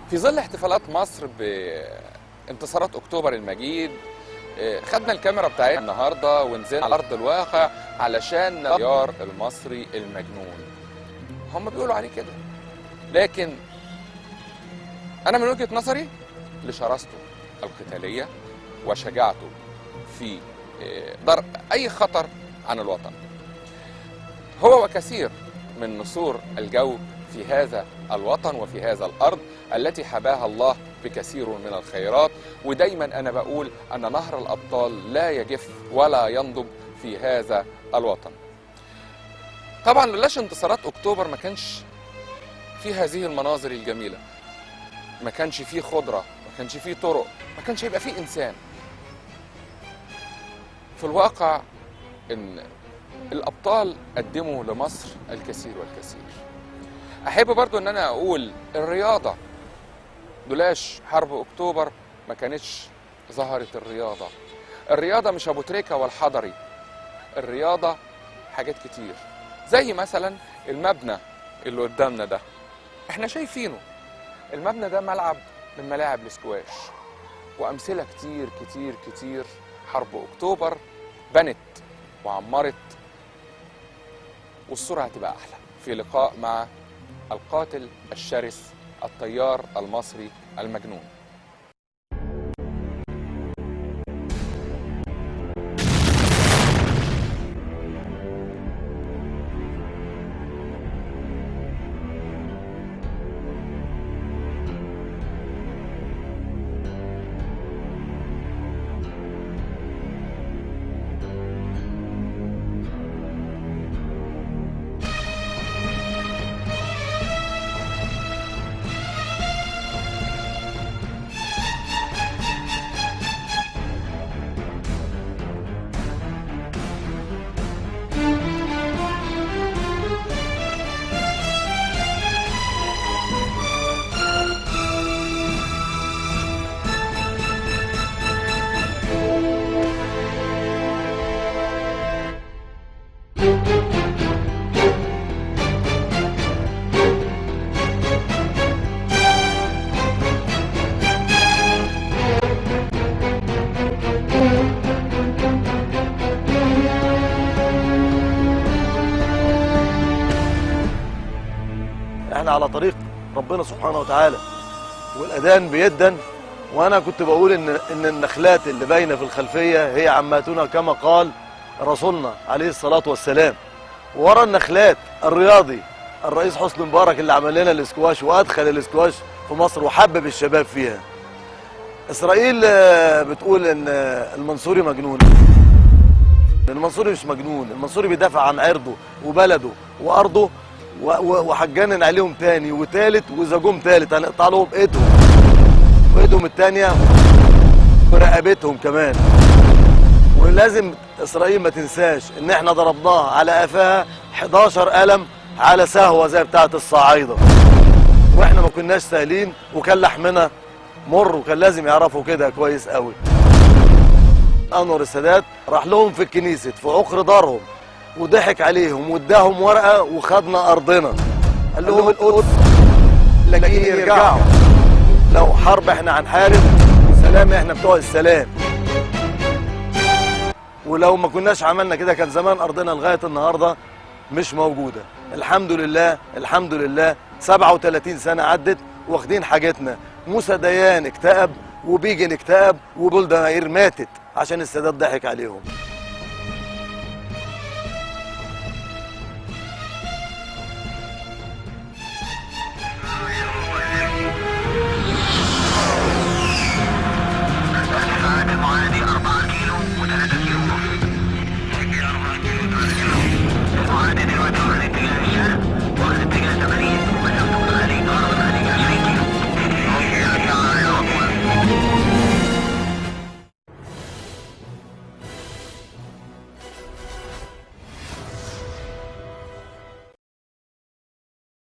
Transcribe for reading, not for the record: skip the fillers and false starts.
في ظل احتفالات مصر بانتصارات اكتوبر المجيد، خدنا الكاميرا بتاعتنا النهارده ونزلنا على ارض الواقع علشان التيار المصري المجنون. هم بيقولوا عليه كده، لكن انا من وجهة نظري لشراسته القتالية وشجاعته في ضرب اي خطر عن الوطن. هو وكثير من نسور الجو في هذا الوطن وفي هذا الأرض التي حباها الله بكثير من الخيرات، ودايما أنا بقول أن نهر الأبطال لا يجف ولا ينضب في هذا الوطن. طبعا لولاش انتصارات أكتوبر ما كانش في هذه المناظر الجميلة، ما كانش فيه خضرة، ما كانش فيه طرق، ما كانش هيبقى فيه إنسان. في الواقع إن الأبطال قدموا لمصر الكثير والكثير. أحب برضو أن أنا أقول الرياضة، لولاش حرب أكتوبر ما كانتش ظهرت الرياضة. الرياضة مش أبو تريكة والحضري، الرياضة حاجات كتير، زي مثلا المبنى اللي قدامنا ده، احنا شايفينه. المبنى ده ملعب من ملاعب الاسكواش، وأمثلة كتير كتير كتير. حرب أكتوبر بنت وعمرت، والصورة هتبقى أحلى في لقاء مع القاتل الشرس الطيار المصري المجنون. احنا على طريق ربنا سبحانه وتعالى، والاذان بيدن. وانا كنت بقول ان النخلات اللي باينه في الخلفيه هي عماتنا كما قال رسولنا عليه الصلاه والسلام. ورا النخلات الرياضي الرئيس حسني مبارك اللي عمل لنا الاسكواش وادخل الاسكواش في مصر وحبب الشباب فيها. اسرائيل بتقول ان المنصوري مجنون. المنصوري مش مجنون، المنصوري بيدافع عن عرضه وبلده وارضه، وهتجنن عليهم تاني وتالت، واذا جم تالت هنقطع لهم وايدهم التانيه ورقبتهم كمان. ولازم اسرائيل ما تنساش ان احنا ضربناها على قفاها 11 قلم على سهوه زي بتاعه الصعايده، واحنا ما كناش سهلين، وكان لحمنا مر، وكان لازم يعرفوا كده كويس قوي. انور السادات راح لهم في الكنيسه في عقر دارهم وضحك عليهم واداهم ورقه وخدنا ارضنا. قال لهم القدس لاجئين يرجعوا، لو حرب احنا هنحارب، سلام احنا بتوع السلام. ولو ما كناش عملنا كده كان زمان ارضنا لغايه النهارده مش موجوده. الحمد لله الحمد لله 37 سنه عدت واخدين حاجتنا. موسى ديان اكتئب، وبيجن اكتئب، وبولدا مائير ماتت عشان السادات ضحك عليهم.